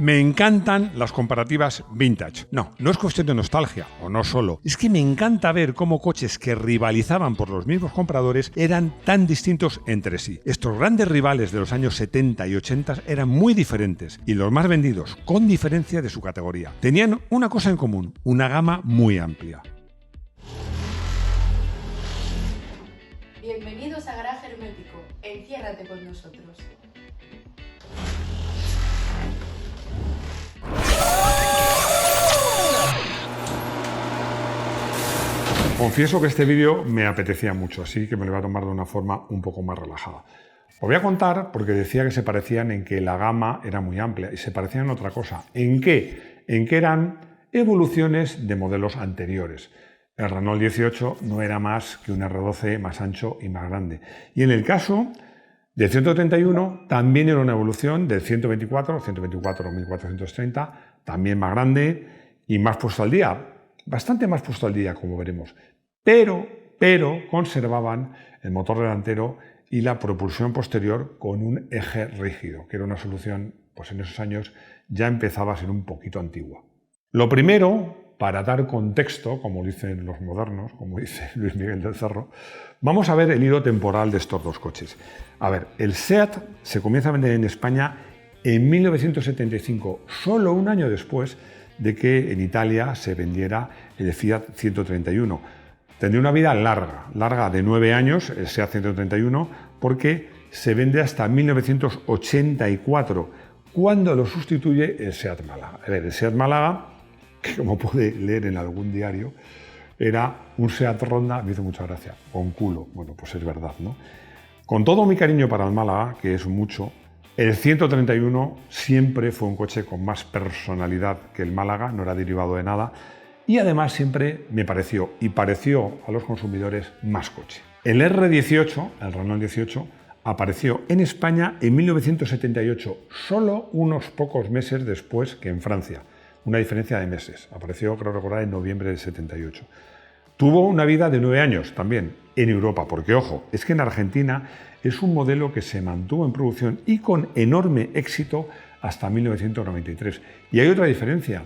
Me encantan las comparativas vintage. No es cuestión de nostalgia, o no solo. Es que me encanta ver cómo coches que rivalizaban por los mismos compradores eran tan distintos entre sí. Estos grandes rivales de los años 70 y 80 eran muy diferentes y los más vendidos, con diferencia de su categoría. Tenían una cosa en común, una gama muy amplia. Bienvenidos a Garaje Hermético. Enciérrate con nosotros. Confieso que este vídeo me apetecía mucho, así que me lo voy a tomar de una forma un poco más relajada. Os voy a contar porque decía que se parecían en que la gama era muy amplia y se parecían en otra cosa. ¿En qué? En que eran evoluciones de modelos anteriores. El Renault 18 no era más que un R12 más ancho y más grande. Y en el caso del 131 también era una evolución del 124 1430, también más grande y más puesto al día. Bastante más puesto al día, como veremos. Pero conservaban el motor delantero y la propulsión posterior con un eje rígido, que era una solución, pues en esos años ya empezaba a ser un poquito antigua. Lo primero, para dar contexto, como dicen los modernos, como dice Luis Miguel del Cerro, vamos a ver el hilo temporal de estos dos coches. A ver, el SEAT se comienza a vender en España en 1975, solo un año después de que en Italia se vendiera el Fiat 131. Tendría una vida larga de 9 años, el SEAT 131, porque se vende hasta 1984, cuando lo sustituye el SEAT Málaga. A ver, el SEAT Málaga, que como puede leer en algún diario, era un SEAT Ronda, me hizo mucha gracia, con culo. Bueno, pues es verdad, ¿no? Con todo mi cariño para el Málaga, que es mucho, el 131 siempre fue un coche con más personalidad que el Málaga, no era derivado de nada, y además siempre me pareció, y pareció a los consumidores, más coche. El R18, el Renault 18, apareció en España en 1978, solo unos pocos meses después que en Francia, una diferencia de meses. Apareció, creo recordar, en noviembre del 78. Tuvo una vida de 9 años también en Europa, porque ojo, es que en Argentina es un modelo que se mantuvo en producción y con enorme éxito hasta 1993. Y hay otra diferencia.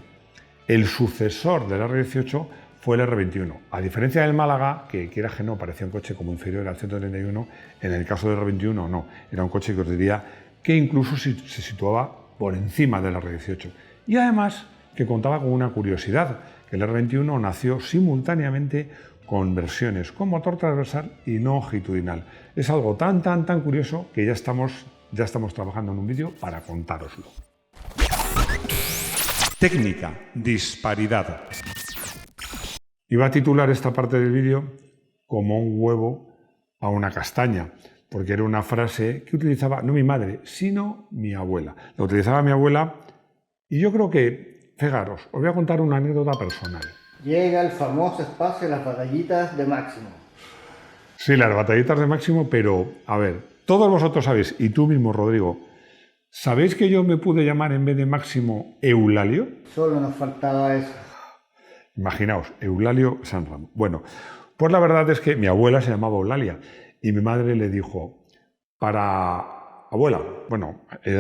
El sucesor del R18 fue el R21. A diferencia del Málaga, que quieras que no, parecía un coche como inferior al 131, en el caso del R21 no. Era un coche que os diría que incluso se situaba por encima del R18. Y además que contaba con una curiosidad, que el R21 nació simultáneamente con versiones con motor transversal y no longitudinal. Es algo tan curioso que ya estamos trabajando en un vídeo para contároslo. Técnica, disparidad. Iba a titular esta parte del vídeo como un huevo a una castaña, porque era una frase que utilizaba no mi madre, sino mi abuela. La utilizaba mi abuela y yo creo que, fijaros, os voy a contar una anécdota personal. Llega el famoso espacio de las batallitas de Máximo. Sí, las batallitas de Máximo, pero a ver, todos vosotros sabéis, y tú mismo, Rodrigo, ¿sabéis que yo me pude llamar en vez de Máximo Eulalio? Solo nos faltaba eso. Imaginaos, Eulalio Sanram. Bueno, pues la verdad es que mi abuela se llamaba Eulalia y mi madre le dijo, ella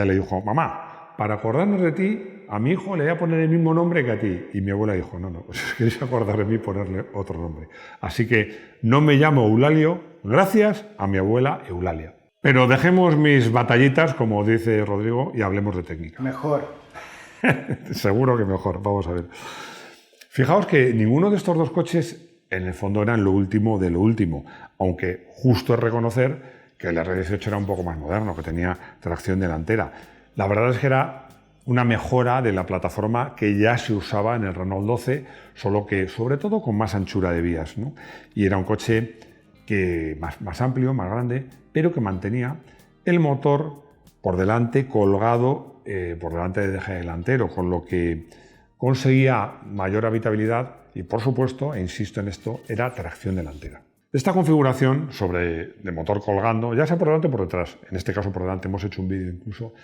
le dijo, mamá, para acordarnos de ti, a mi hijo le voy a poner el mismo nombre que a ti. Y mi abuela dijo, no, si os queréis acordar de mí, ponerle otro nombre. Así que no me llamo Eulalio gracias a mi abuela Eulalia. Pero dejemos mis batallitas, como dice Rodrigo, y hablemos de técnica. Mejor. Seguro que mejor, vamos a ver. Fijaos que ninguno de estos dos coches en el fondo eran lo último de lo último, aunque justo es reconocer que el R18 era un poco más moderno, que tenía tracción delantera. La verdad es que era una mejora de la plataforma que ya se usaba en el Renault 12, solo que sobre todo con más anchura de vías, ¿no? Y era un coche que más amplio, más grande, pero que mantenía el motor por delante, colgado por delante del eje delantero, con lo que conseguía mayor habitabilidad y, por supuesto, e insisto en esto, era tracción delantera. Esta configuración de motor colgando, ya sea por delante o por detrás, en este caso por delante, hemos hecho un vídeo incluso,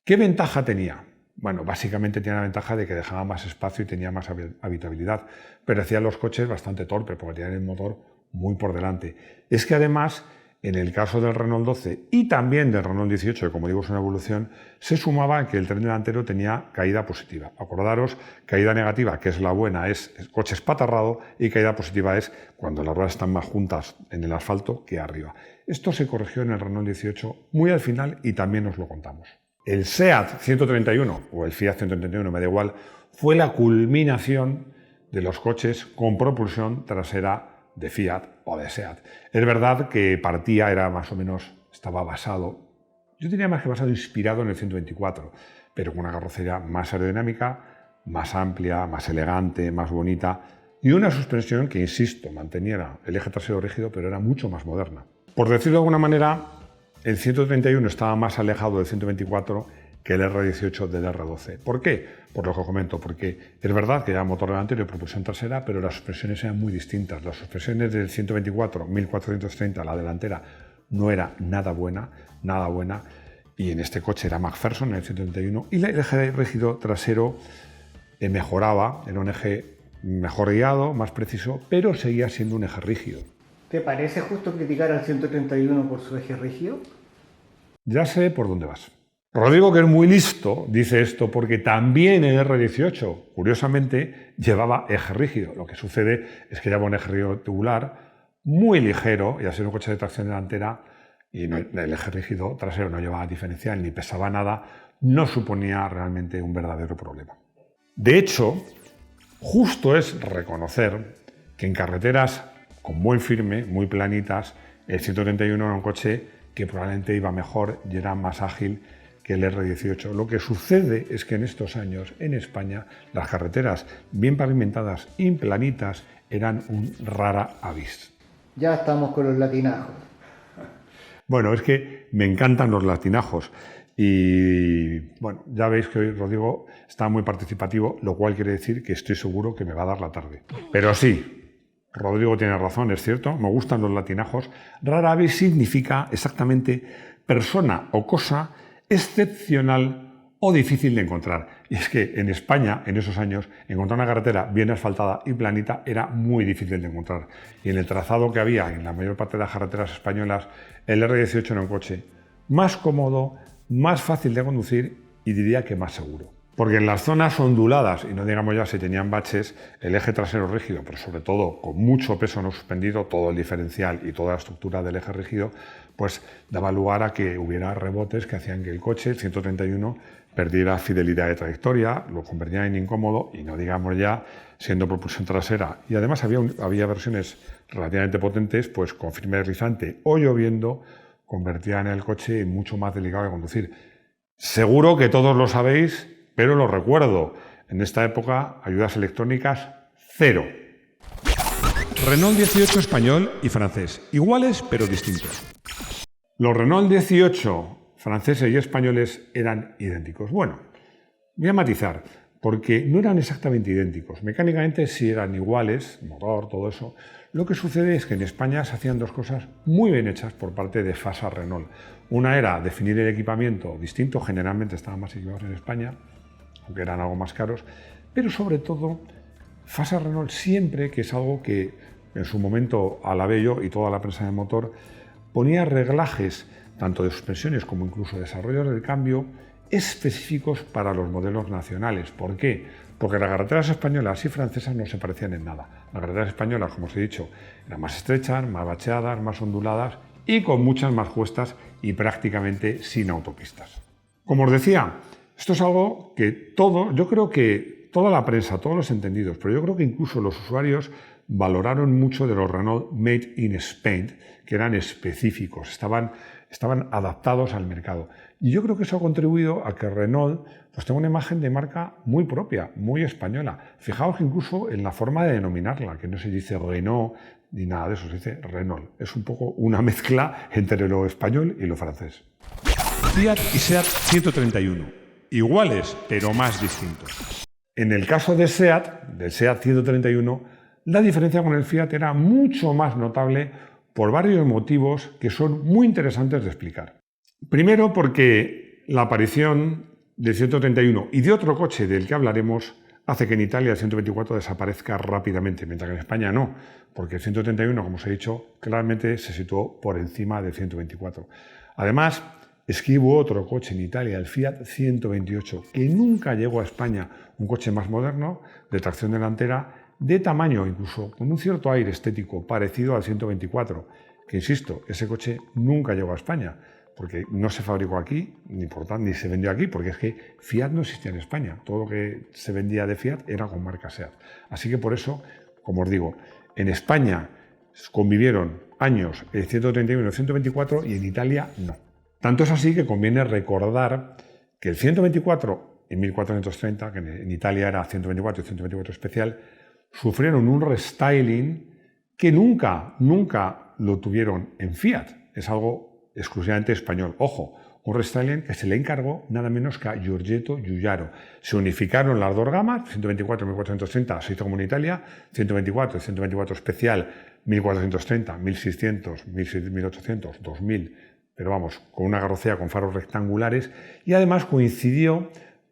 ¿qué ventaja tenía? Bueno, básicamente tenía la ventaja de que dejaba más espacio y tenía más habitabilidad, pero hacía los coches bastante torpes porque tenían el motor muy por delante. Es que además En el caso del Renault 12 y también del Renault 18, que como digo es una evolución, se sumaba que el tren delantero tenía caída positiva. Acordaros, caída negativa, que es la buena, es el coche espatarrado, y caída positiva es cuando las ruedas están más juntas en el asfalto que arriba. Esto se corrigió en el Renault 18 muy al final y también os lo contamos. El SEAT 131 o el Fiat 131, me da igual, fue la culminación de los coches con propulsión trasera de Fiat o de SEAT. Es verdad que era más o menos, estaba basado, yo diría más que basado, inspirado en el 124, pero con una carrocería más aerodinámica, más amplia, más elegante, más bonita y una suspensión que, insisto, mantenía el eje trasero rígido, pero era mucho más moderna. Por decirlo de alguna manera, el 131 estaba más alejado del 124 que el R18 del R12. ¿Por qué? Por lo que os comento, porque es verdad que era motor delantero y propulsión trasera, pero las suspensiones eran muy distintas. Las suspensiones del 124, 1430, la delantera, no era nada buena, y en este coche era McPherson, en el 131, y el eje rígido trasero mejoraba, era un eje mejor guiado, más preciso, pero seguía siendo un eje rígido. ¿Te parece justo criticar al 131 por su eje rígido? Ya sé por dónde vas. Rodrigo, que es muy listo, dice esto porque también el R18, curiosamente, llevaba eje rígido. Lo que sucede es que llevaba un eje rígido tubular muy ligero, y al ser un coche de tracción delantera, y el eje rígido trasero no llevaba diferencial ni pesaba nada, no suponía realmente un verdadero problema. De hecho, justo es reconocer que en carreteras con buen firme, muy planitas, el 131 era un coche que probablemente iba mejor y era más ágil que el R18. Lo que sucede es que en estos años, en España, las carreteras bien pavimentadas y planitas eran un rara avis. Ya estamos con los latinajos. Bueno, es que me encantan los latinajos. Y bueno, ya veis que hoy Rodrigo está muy participativo, lo cual quiere decir que estoy seguro que me va a dar la tarde. Pero sí, Rodrigo tiene razón, es cierto, me gustan los latinajos. Rara avis significa exactamente persona o cosa excepcional o difícil de encontrar. Y es que en España, en esos años, encontrar una carretera bien asfaltada y planita era muy difícil de encontrar. Y en el trazado que había en la mayor parte de las carreteras españolas, el R18 era un coche más cómodo, más fácil de conducir y diría que más seguro. Porque en las zonas onduladas, y no digamos ya si tenían baches, el eje trasero rígido, pero sobre todo con mucho peso no suspendido, todo el diferencial y toda la estructura del eje rígido, pues daba lugar a que hubiera rebotes que hacían que el coche, el 131, perdiera fidelidad de trayectoria, lo convertía en incómodo y no digamos ya siendo propulsión trasera. Y además había versiones relativamente potentes, pues con firme deslizante o lloviendo, convertían el coche en mucho más delicado de conducir. Seguro que todos lo sabéis, pero lo recuerdo. En esta época, ayudas electrónicas, cero. Renault 18 español y francés, iguales pero distintos. Los Renault 18 franceses y españoles eran idénticos. Bueno, voy a matizar, porque no eran exactamente idénticos. Mecánicamente sí eran iguales, motor, todo eso. Lo que sucede es que en España se hacían dos cosas muy bien hechas por parte de Fasa Renault. Una era definir el equipamiento distinto, generalmente estaban más equipados en España, aunque eran algo más caros, pero sobre todo Fasa Renault siempre, que es algo que en su momento alabé yo y toda la prensa de motor, ponía reglajes tanto de suspensiones como incluso desarrollos del cambio específicos para los modelos nacionales. ¿Por qué? Porque las carreteras españolas y francesas no se parecían en nada. Las carreteras españolas, como os he dicho, eran más estrechas, más bacheadas, más onduladas y con muchas más cuestas y prácticamente sin autopistas. Como os decía, esto es algo que yo creo que toda la prensa, todos los entendidos, pero yo creo que incluso los usuarios valoraron mucho de los Renault Made in Spain, que eran específicos, estaban adaptados al mercado. Y yo creo que eso ha contribuido a que Renault pues, tenga una imagen de marca muy propia, muy española. Fijaos que incluso en la forma de denominarla, que no se dice Renault ni nada de eso, se dice Renault. Es un poco una mezcla entre lo español y lo francés. Fiat y SEAT 131, iguales pero más distintos. En el caso de del SEAT 131, la diferencia con el Fiat era mucho más notable por varios motivos que son muy interesantes de explicar. Primero, porque la aparición del 131 y de otro coche del que hablaremos hace que en Italia el 124 desaparezca rápidamente, mientras que en España no, porque el 131, como os he dicho, claramente se situó por encima del 124. Además, es que hubo otro coche en Italia, el Fiat 128, que nunca llegó a España, un coche más moderno, de tracción delantera, de tamaño, incluso con un cierto aire estético parecido al 124, que insisto, ese coche nunca llegó a España, porque no se fabricó aquí, ni se vendió aquí, porque es que Fiat no existía en España. Todo lo que se vendía de Fiat era con marca SEAT. Así que por eso, como os digo, en España convivieron años el 131 y el 124 y en Italia no. Tanto es así que conviene recordar que el 124 y 1430, que en Italia era 124 y 124 especial, sufrieron un restyling que nunca lo tuvieron en Fiat. Es algo exclusivamente español. Ojo, un restyling que se le encargó nada menos que a Giorgetto Giugiaro. Se unificaron las dos gamas, 124 y 1430, se hizo como en Italia, 124 y 124 especial, 1430, 1600, 1800, 2000, pero vamos, con una carrocería con faros rectangulares, y además coincidió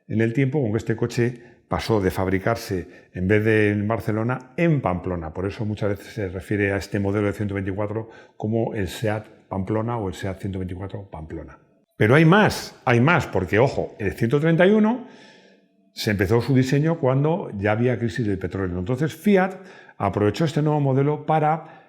en el tiempo con que este coche pasó de fabricarse, en vez de en Barcelona, en Pamplona. Por eso muchas veces se refiere a este modelo de 124 como el SEAT Pamplona o el SEAT 124 Pamplona. Pero hay más, porque, ojo, el 131 se empezó su diseño cuando ya había crisis del petróleo. Entonces Fiat aprovechó este nuevo modelo para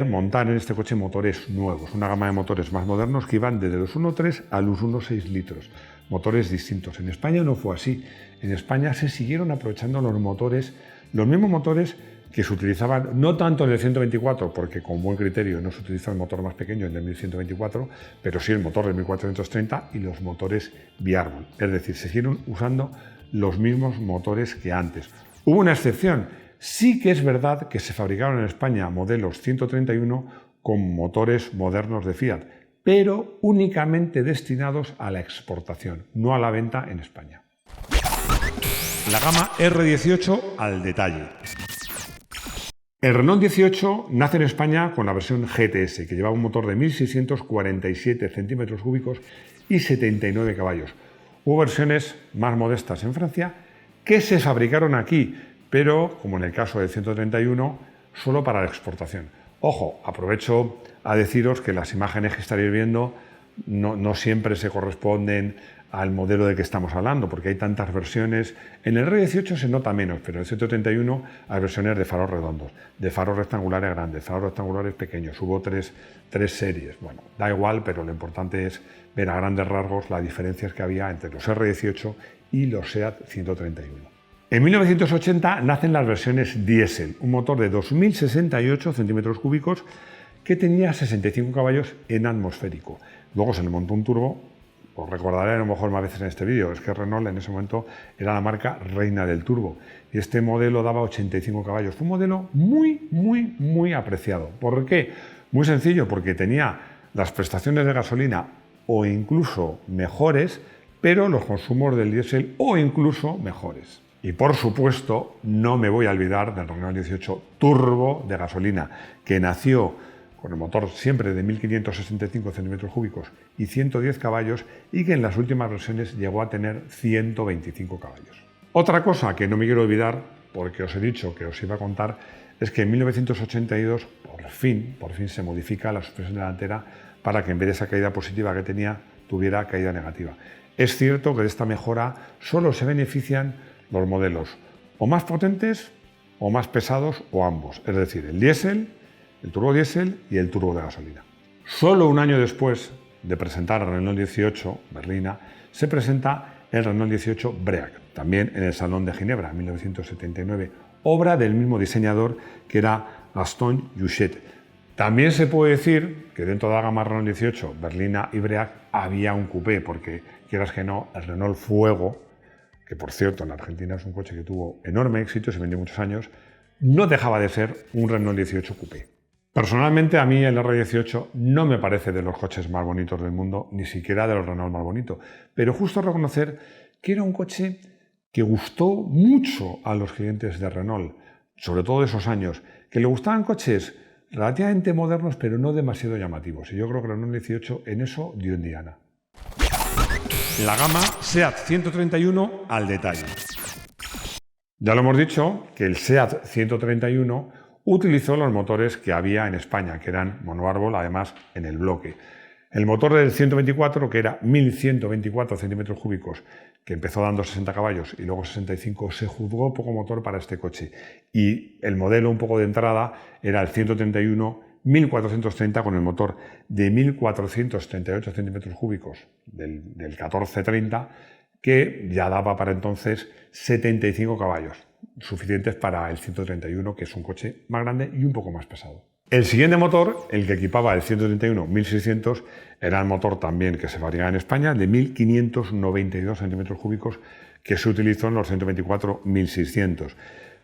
montar en este coche motores nuevos, una gama de motores más modernos que iban desde los 1.3 a los 1.6 litros, motores distintos. En España no fue así. En España se siguieron aprovechando los mismos motores que se utilizaban, no tanto en el 124, porque con buen criterio no se utiliza el motor más pequeño, el del 1124, pero sí el motor del 1430 y los motores biárbol. Es decir, se siguieron usando los mismos motores que antes. Hubo una excepción. Sí que es verdad que se fabricaron en España modelos 131 con motores modernos de Fiat, pero únicamente destinados a la exportación, no a la venta en España. La gama R18 al detalle. El Renault 18 nace en España con la versión GTS, que llevaba un motor de 1.647 centímetros cúbicos y 79 caballos. Hubo versiones más modestas en Francia que se fabricaron aquí, pero, como en el caso del 131, solo para la exportación. Ojo, aprovecho a deciros que las imágenes que estaréis viendo no siempre se corresponden al modelo de que estamos hablando, porque hay tantas versiones. En el R18 se nota menos, pero en el 131 hay versiones de faros redondos, de faros rectangulares grandes, faros rectangulares pequeños. Hubo tres series. Bueno, da igual, pero lo importante es ver a grandes rasgos las diferencias que había entre los R18 y los SEAT 131. En 1980 nacen las versiones diésel, un motor de 2.068 centímetros cúbicos que tenía 65 caballos en atmosférico. Luego se le montó un turbo. Os recordaré a lo mejor más veces en este vídeo, es que Renault en ese momento era la marca reina del turbo y este modelo daba 85 caballos. Fue un modelo muy apreciado. ¿Por qué? Muy sencillo, porque tenía las prestaciones de gasolina o incluso mejores, pero los consumos del diésel o incluso mejores. Y por supuesto, no me voy a olvidar del Renault 18 turbo de gasolina, que nació con el motor siempre de 1.565 centímetros cúbicos y 110 caballos y que en las últimas versiones llegó a tener 125 caballos. Otra cosa que no me quiero olvidar, porque os he dicho que os iba a contar, es que en 1982 por fin se modifica la suspensión delantera para que en vez de esa caída positiva que tenía, tuviera caída negativa. Es cierto que de esta mejora solo se benefician los modelos o más potentes o más pesados o ambos, es decir, el diésel, el turbo diésel y el turbo de gasolina. Solo un año después de presentar el Renault 18 berlina, se presenta el Renault 18 Break, también en el Salón de Ginebra, en 1979, obra del mismo diseñador que era Gaston Juchet. También se puede decir que dentro de la gama Renault 18 berlina y Break había un coupé, porque quieras que no, el Renault Fuego, que por cierto en Argentina es un coche que tuvo enorme éxito y se vendió muchos años, no dejaba de ser un Renault 18 coupé. Personalmente a mí el R18 no me parece de los coches más bonitos del mundo, ni siquiera de los Renault más bonitos, pero justo reconocer que era un coche que gustó mucho a los clientes de Renault, sobre todo de esos años, que le gustaban coches relativamente modernos pero no demasiado llamativos, y yo creo que el Renault 18 en eso dio en diana. La gama SEAT 131 al detalle. Ya lo hemos dicho, que el SEAT 131 utilizó los motores que había en España, que eran monoárbol, además en el bloque. El motor del 124, que era 1124 centímetros cúbicos, que empezó dando 60 caballos y luego 65, se juzgó poco motor para este coche. Y el modelo un poco de entrada era el 131 1430 con el motor de 1438 centímetros cúbicos del 1430, que ya daba para entonces 75 caballos, suficientes para el 131, que es un coche más grande y un poco más pesado. El siguiente motor, el que equipaba el 131 1600, era el motor también que se fabricaba en España, de 1592 centímetros cúbicos, que se utilizó en los 124 1600.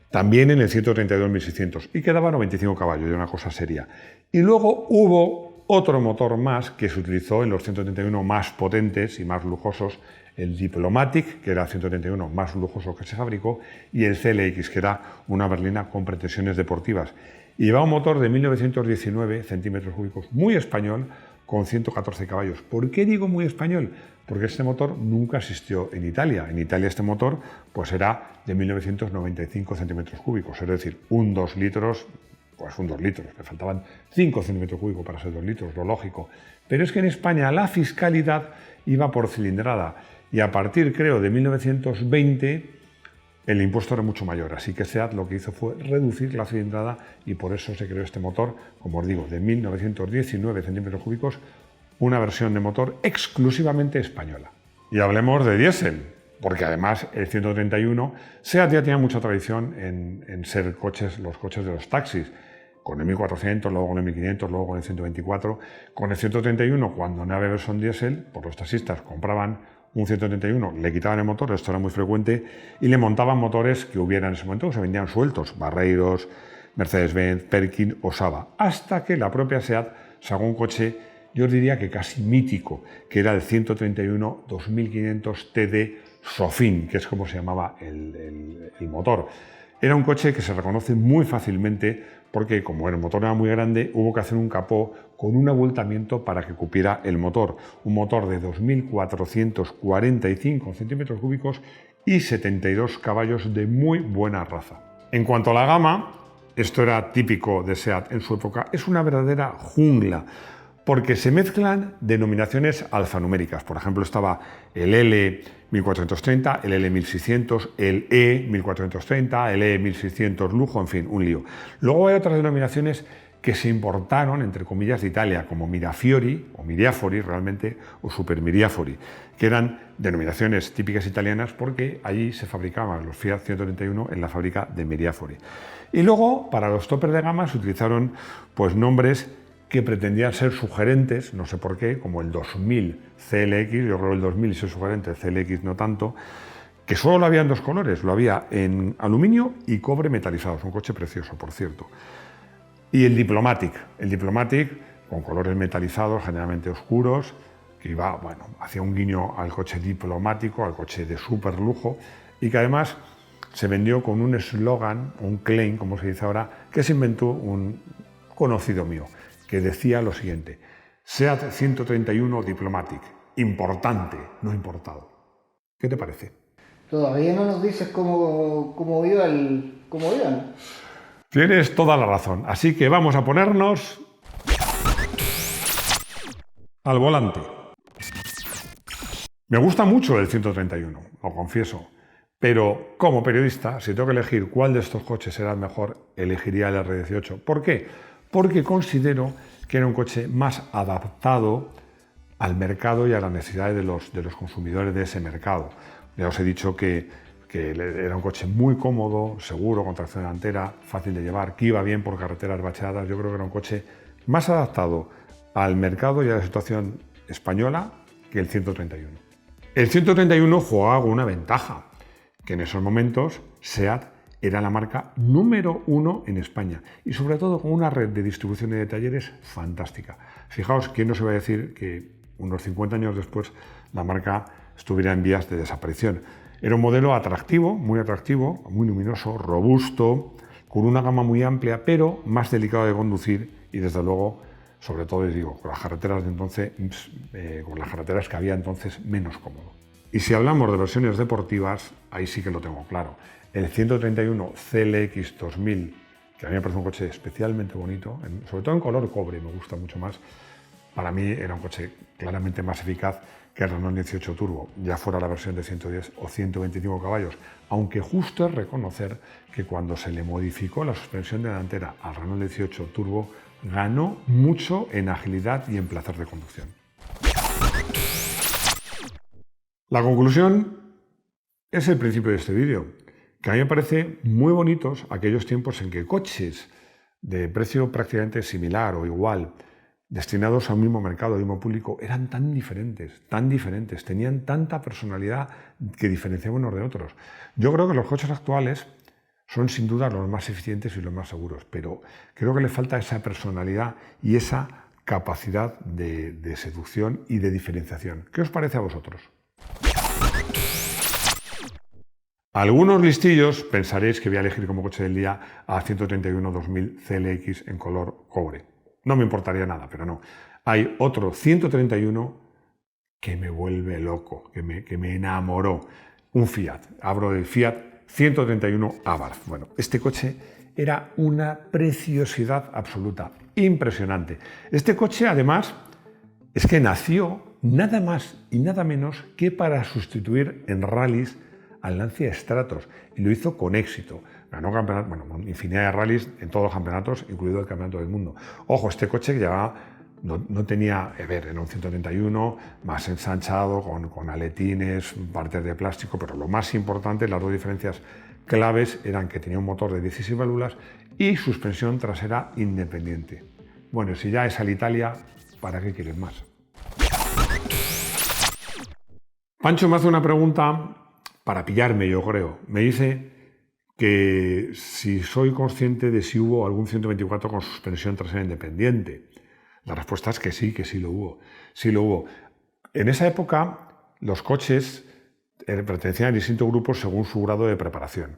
También en el 132 1600 y que daba 95 caballos, era una cosa seria. Y luego hubo otro motor más que se utilizó en los 131 más potentes y más lujosos, el Diplomatic, que era el 131 más lujoso que se fabricó, y el CLX, que era una berlina con pretensiones deportivas. Y llevaba un motor de 1919 centímetros cúbicos, muy español, con 114 caballos. ¿Por qué digo muy español? Porque este motor nunca existió en Italia. En Italia este motor pues era de 1995 centímetros cúbicos, es decir, un 2 litros, pues un 2 litros, le faltaban 5 centímetros cúbicos para ser 2 litros, lo lógico. Pero es que en España la fiscalidad iba por cilindrada y a partir, creo, de 1920 el impuesto era mucho mayor, así que SEAT lo que hizo fue reducir la cilindrada y por eso se creó este motor, como os digo, de 1919 centímetros cúbicos, una versión de motor exclusivamente española. Y hablemos de diésel, porque además el 131, SEAT ya tenía mucha tradición en ser los coches de los taxis, con el 1400, luego con el 1500, luego con el 124. Con el 131, cuando no había versión diésel, pues los taxistas compraban un 131, le quitaban el motor, esto era muy frecuente, y le montaban motores que hubiera en ese momento, que se vendían sueltos, Barreiros, Mercedes-Benz, Perkin o Saba, hasta que la propia SEAT sacó un coche, yo os diría que casi mítico, que era el 131 2500 TD Sofin, que es como se llamaba el motor. Era un coche que se reconoce muy fácilmente porque, como el motor era muy grande, hubo que hacer un capó con un abultamiento para que cupiera el motor. Un motor de 2.445 centímetros cúbicos y 72 caballos de muy buena raza. En cuanto a la gama, esto era típico de SEAT en su época, es una verdadera jungla, porque se mezclan denominaciones alfanuméricas. Por ejemplo, estaba el L 1430, el L 1600, el E 1430, el E 1600 lujo, en fin, un lío. Luego hay otras denominaciones que se importaron, entre comillas, de Italia, como Mirafiori, o Miriafori realmente, o Super Miriafori, que eran denominaciones típicas italianas porque allí se fabricaban los Fiat 131 en la fábrica de Miriafori. Y luego, para los toppers de gama, se utilizaron pues nombres que pretendían ser sugerentes, no sé por qué, como el 2000 CLX, yo creo que el 2000 es sugerente, el CLX no tanto, que solo lo había en dos colores, lo había en aluminio y cobre metalizados, un coche precioso, por cierto. Y el Diplomatic con colores metalizados, generalmente oscuros, que iba, bueno, hacía un guiño al coche diplomático, al coche de súper lujo, y que además se vendió con un eslogan, un claim, como se dice ahora, que se inventó un conocido mío, que decía lo siguiente: SEAT 131 Diplomatic, importante, no importado. ¿Qué te parece? Todavía no nos dices cómo iban. Tienes toda la razón, así que vamos a ponernos al volante. Me gusta mucho el 131, lo confieso, pero como periodista, si tengo que elegir cuál de estos coches será el mejor, elegiría el R18. ¿Por qué? Porque considero que era un coche más adaptado al mercado y a las necesidades de los consumidores de ese mercado. Ya os he dicho que era un coche muy cómodo, seguro, con tracción delantera, fácil de llevar, que iba bien por carreteras bacheadas. Yo creo que era un coche más adaptado al mercado y a la situación española que el 131. El 131 jugaba con una ventaja, que en esos momentos SEAT era la marca número 1 en España y sobre todo con una red de distribución y de talleres fantástica. Fijaos, ¿quién no se va a decir que unos 50 años después la marca estuviera en vías de desaparición? Era un modelo atractivo, muy luminoso, robusto, con una gama muy amplia, pero más delicado de conducir y desde luego, sobre todo, les digo, con las carreteras de entonces, con las carreteras que había entonces, menos cómodo. Y si hablamos de versiones deportivas, ahí sí que lo tengo claro. El 131 CLX 2000, que a mí me parece un coche especialmente bonito, sobre todo en color cobre, me gusta mucho más. Para mí era un coche claramente más eficaz que el Renault 18 Turbo, ya fuera la versión de 110 o 125 caballos, aunque justo es reconocer que cuando se le modificó la suspensión delantera al Renault 18 Turbo, ganó mucho en agilidad y en placer de conducción. La conclusión es el principio de este vídeo, que a mí me parece muy bonitos aquellos tiempos en que coches de precio prácticamente similar o igual, destinados a un mismo mercado, al mismo público, eran tan diferentes, tenían tanta personalidad que diferenciaban unos de otros. Yo creo que los coches actuales son sin duda los más eficientes y los más seguros, pero creo que le falta esa personalidad y esa capacidad de seducción y de diferenciación. ¿Qué os parece a vosotros? Algunos listillos pensaréis que voy a elegir como coche del día a 131 2000 CLX en color cobre. No me importaría nada, pero no. Hay otro 131 que me vuelve loco, que me enamoró. Un Fiat. Hablo del Fiat 131 Abarth. Bueno, este coche era una preciosidad absoluta, impresionante. Este coche, además, es que nació nada más y nada menos que para sustituir en rallies al Lancia Stratos, y lo hizo con éxito. Ganó campeonatos, bueno, infinidad de rallies en todos los campeonatos, incluido el Campeonato del Mundo. Ojo, este coche que llevaba, no tenía, era un 131 más ensanchado, con aletines, partes de plástico, pero lo más importante, las dos diferencias claves eran que tenía un motor de 16 válvulas y suspensión trasera independiente. Bueno, si ya es Alitalia, ¿para qué quieres más? Pancho me hace una pregunta para pillarme, yo creo. Me dice que si soy consciente de si hubo algún 124 con suspensión trasera independiente. La respuesta es que sí lo hubo. Sí lo hubo. En esa época, los coches pertenecían a distintos grupos según su grado de preparación.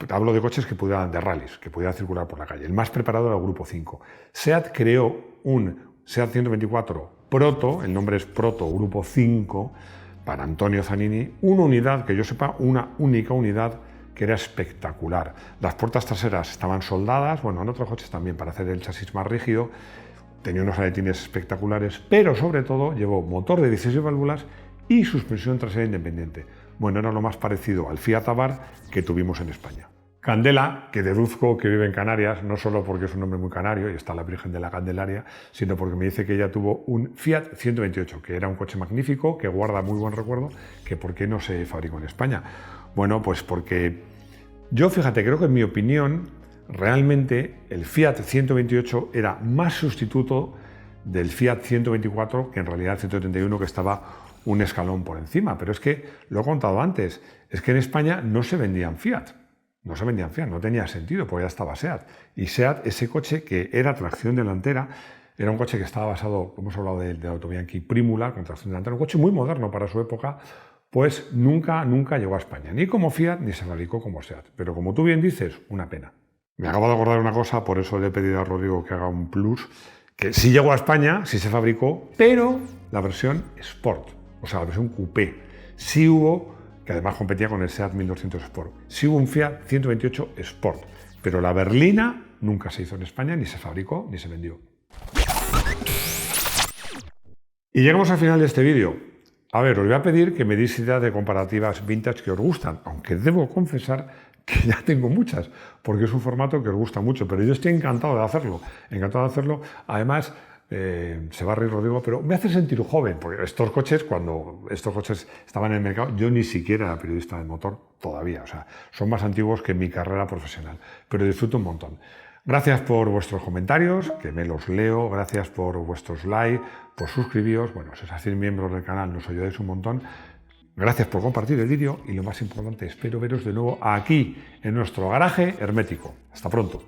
Hablo de coches de rallies, que pudieran circular por la calle. El más preparado era el grupo 5. SEAT creó un SEAT 124 Proto, el nombre es Proto Grupo 5, para Antonio Zanini, una unidad, que yo sepa, una única unidad que era espectacular. Las puertas traseras estaban soldadas, bueno, en otros coches también, para hacer el chasis más rígido, tenía unos aletines espectaculares, pero sobre todo llevó motor de 16 válvulas y suspensión trasera independiente. Bueno, era lo más parecido al Fiat Abarth que tuvimos en España. Candela, que deduzco que vive en Canarias, no solo porque es un nombre muy canario y está la Virgen de la Candelaria, sino porque me dice que ella tuvo un Fiat 128, que era un coche magnífico, que guarda muy buen recuerdo, que por qué no se fabricó en España. Bueno, pues porque yo, fíjate, creo que en mi opinión, realmente el Fiat 128 era más sustituto del Fiat 124 que en realidad el 131, que estaba un escalón por encima. Pero es que, lo he contado antes, es que en España no se vendían Fiat. No se vendían Fiat, no tenía sentido, porque ya estaba SEAT. Y SEAT, ese coche que era tracción delantera, era un coche que estaba basado, como hemos hablado del Autobianchi Primula, con tracción delantera, un coche muy moderno para su época, pues nunca llegó a España, ni como Fiat, ni se fabricó como SEAT. Pero como tú bien dices, una pena. Me acabo de acordar una cosa, por eso le he pedido a Rodrigo que haga un plus, que sí llegó a España, sí se fabricó, pero la versión Sport, o sea, la versión Coupé. Sí hubo, que además competía con el SEAT 1200 Sport. Sí hubo un Fiat 128 Sport, pero la berlina nunca se hizo en España, ni se fabricó, ni se vendió. Y llegamos al final de este vídeo. A ver, os voy a pedir que me deis ideas de comparativas vintage que os gustan, aunque debo confesar que ya tengo muchas, porque es un formato que os gusta mucho, pero yo estoy encantado de hacerlo, Además, se va a reír Rodrigo, pero me hace sentir joven, porque cuando estos coches estaban en el mercado, yo ni siquiera era periodista de motor todavía, o sea, son más antiguos que mi carrera profesional, pero disfruto un montón. Gracias por vuestros comentarios, que me los leo, gracias por vuestros likes, por suscribiros, bueno, si os hacéis miembros del canal nos ayudáis un montón. Gracias por compartir el vídeo y lo más importante, espero veros de nuevo aquí en nuestro garaje hermético. Hasta pronto.